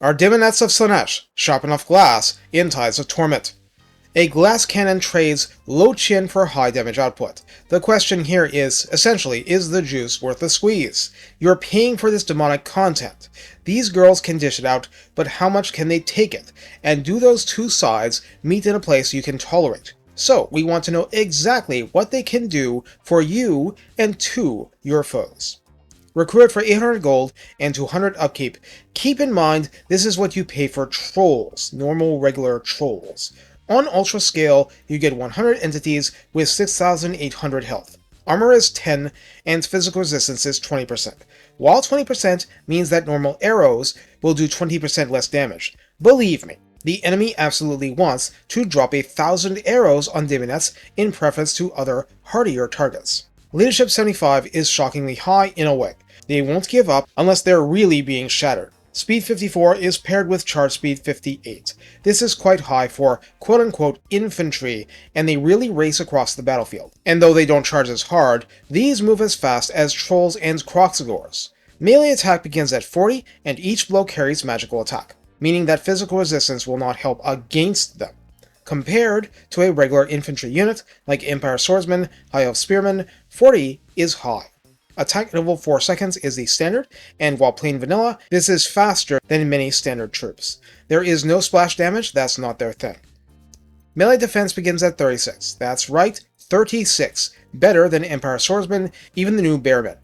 Our Daemonettes of Slannesh, sharp enough glass in Tides of Torment. A glass cannon trades low chin for high damage output. The question here is, essentially, is the juice worth the squeeze? You're paying for this demonic content. These girls can dish it out, but how much can they take it? And do those two sides meet in a place you can tolerate? So, we want to know exactly what they can do for you and to your foes. Recruit for 800 gold and 200 upkeep. Keep in mind, this is what you pay for trolls, normal regular trolls. On Ultra Scale, you get 100 entities with 6,800 health. Armor is 10, and physical resistance is 20%. While 20% means that normal arrows will do 20% less damage. Believe me, the enemy absolutely wants to drop 1,000 arrows on Daemonettes in preference to other hardier targets. Leadership 75 is shockingly high in a way. They won't give up unless they're really being shattered. Speed 54 is paired with charge speed 58. This is quite high for quote-unquote infantry, and they really race across the battlefield. And though they don't charge as hard, these move as fast as trolls and croxagores. Melee attack begins at 40, and each blow carries magical attack, meaning that physical resistance will not help against them. Compared to a regular infantry unit, like Empire Swordsman, High Elf Spearman, 40 is high. Attack interval 4 seconds is the standard, and while plain vanilla, this is faster than many standard troops. There is no splash damage, that's not their thing. Melee defense begins at 36. That's right, 36. Better than Empire Swordsman, even the new Bearmen.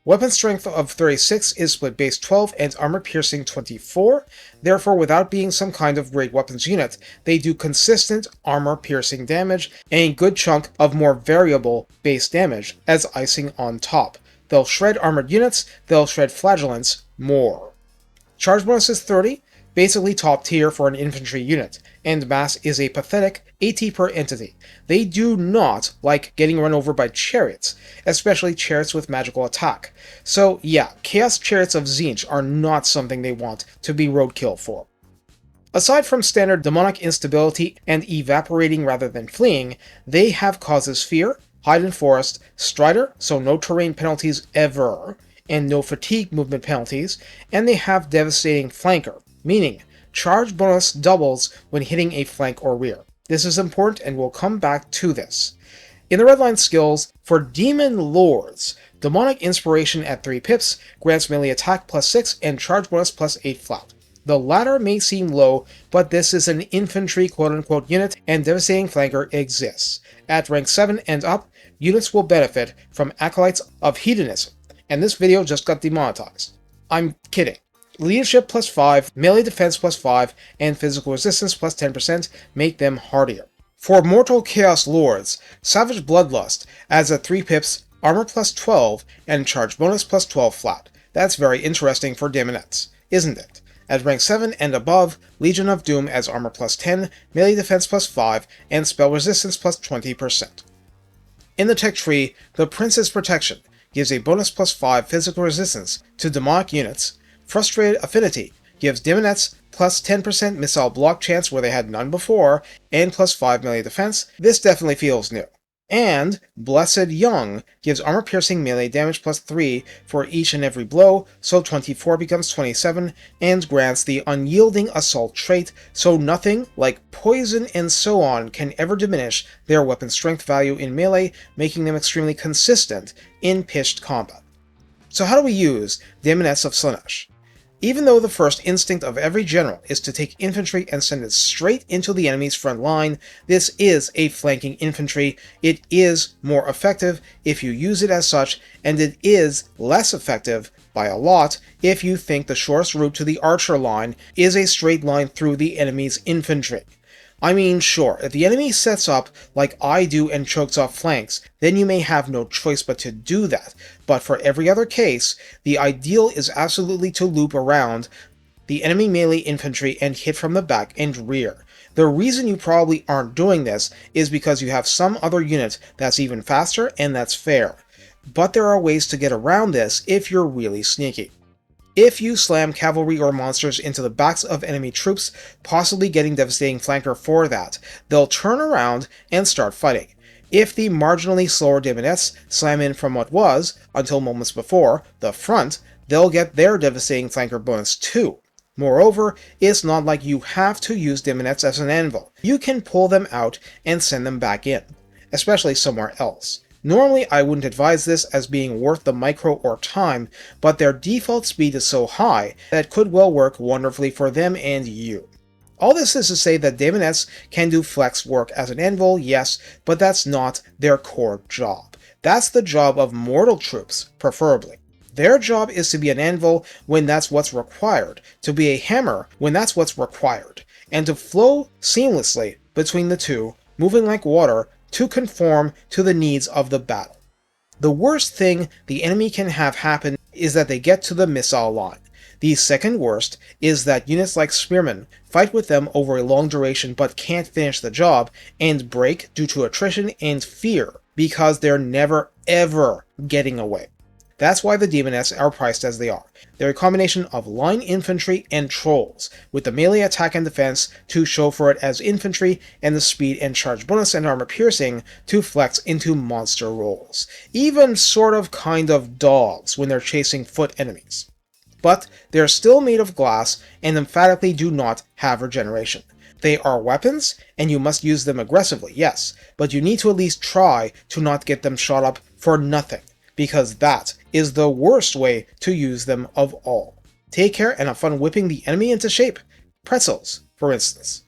Weapon strength of 36 is split base 12 and armor piercing 24, therefore without being some kind of great weapons unit, they do consistent armor piercing damage and a good chunk of more variable base damage as icing on top. They'll shred armored units, they'll shred flagellants more. Charge bonus is 30, basically top tier for an infantry unit, and mass is a pathetic 80 per entity. They do not like getting run over by chariots, especially chariots with magical attack. So yeah, Chaos Chariots of Tzeentch are not something they want to be roadkill for. Aside from standard demonic instability and evaporating rather than fleeing, they have causes fear, hide in forest, strider, so no terrain penalties ever, and no fatigue movement penalties, and they have devastating flanker, meaning charge bonus doubles when hitting a flank or rear. This is important and we'll come back to this. In the redline skills, for Demon Lords, Demonic Inspiration at 3 pips grants melee attack plus 6 and charge bonus plus 8 flat. The latter may seem low, but this is an infantry quote-unquote unit, and Devastating Flanker exists. At rank 7 and up, units will benefit from Acolytes of Hedonism, and this video just got demonetized. I'm kidding. Leadership plus 5, melee defense plus 5, and physical resistance plus 10% make them hardier. For Mortal Chaos Lords, Savage Bloodlust adds at 3 pips, armor plus 12, and charge bonus plus 12 flat. That's very interesting for Daemonettes, isn't it? At rank 7 and above, Legion of Doom adds armor plus 10, melee defense plus 5, and spell resistance plus 20%. In the tech tree, the Prince's Protection gives a bonus plus 5 physical resistance to demonic units. Frustrated Affinity gives Daemonettes plus 10% missile block chance where they had none before, and plus 5 melee defense. This definitely feels new. And Blessed Young gives armor-piercing melee damage plus 3 for each and every blow, so 24 becomes 27, and grants the Unyielding Assault trait, so nothing, like poison and so on, can ever diminish their weapon strength value in melee, making them extremely consistent in pitched combat. So how do we use Daemonettes of Slannesh? Even though the first instinct of every general is to take infantry and send it straight into the enemy's front line, this is a flanking infantry. It is more effective if you use it as such, and it is less effective by a lot if you think the shortest route to the archer line is a straight line through the enemy's infantry. I mean, sure, if the enemy sets up like I do and chokes off flanks, then you may have no choice but to do that, but for every other case, the ideal is absolutely to loop around the enemy melee infantry and hit from the back and rear. The reason you probably aren't doing this is because you have some other unit that's even faster, and that's fair. But there are ways to get around this if you're really sneaky. If you slam cavalry or monsters into the backs of enemy troops, possibly getting Devastating Flanker for that, they'll turn around and start fighting. If the marginally slower Daemonettes slam in from what was, until moments before, the front, they'll get their Devastating Flanker bonus too. Moreover, it's not like you have to use Daemonettes as an anvil. You can pull them out and send them back in, especially somewhere else. Normally, I wouldn't advise this as being worth the micro or time, but their default speed is so high that it could well work wonderfully for them and you. All this is to say that Daemonettes can do flex work as an anvil, yes, but that's not their core job. That's the job of mortal troops, preferably. Their job is to be an anvil when that's what's required, to be a hammer when that's what's required, and to flow seamlessly between the two, moving like water, to conform to the needs of the battle. The worst thing the enemy can have happen is that they get to the missile line. The second worst is that units like Spearmen fight with them over a long duration but can't finish the job, and break due to attrition and fear, because they're never ever getting away. That's why the Daemonettes are priced as they are. They're a combination of line infantry and trolls, with the melee attack and defense to show for it as infantry, and the speed and charge bonus and armor piercing to flex into monster roles. Even sort of kind of dogs when they're chasing foot enemies. But they're still made of glass and emphatically do not have regeneration. They are weapons, and you must use them aggressively, yes, but you need to at least try to not get them shot up for nothing, because that is the worst way to use them of all. Take care and have fun whipping the enemy into shape. Pretzels, for instance.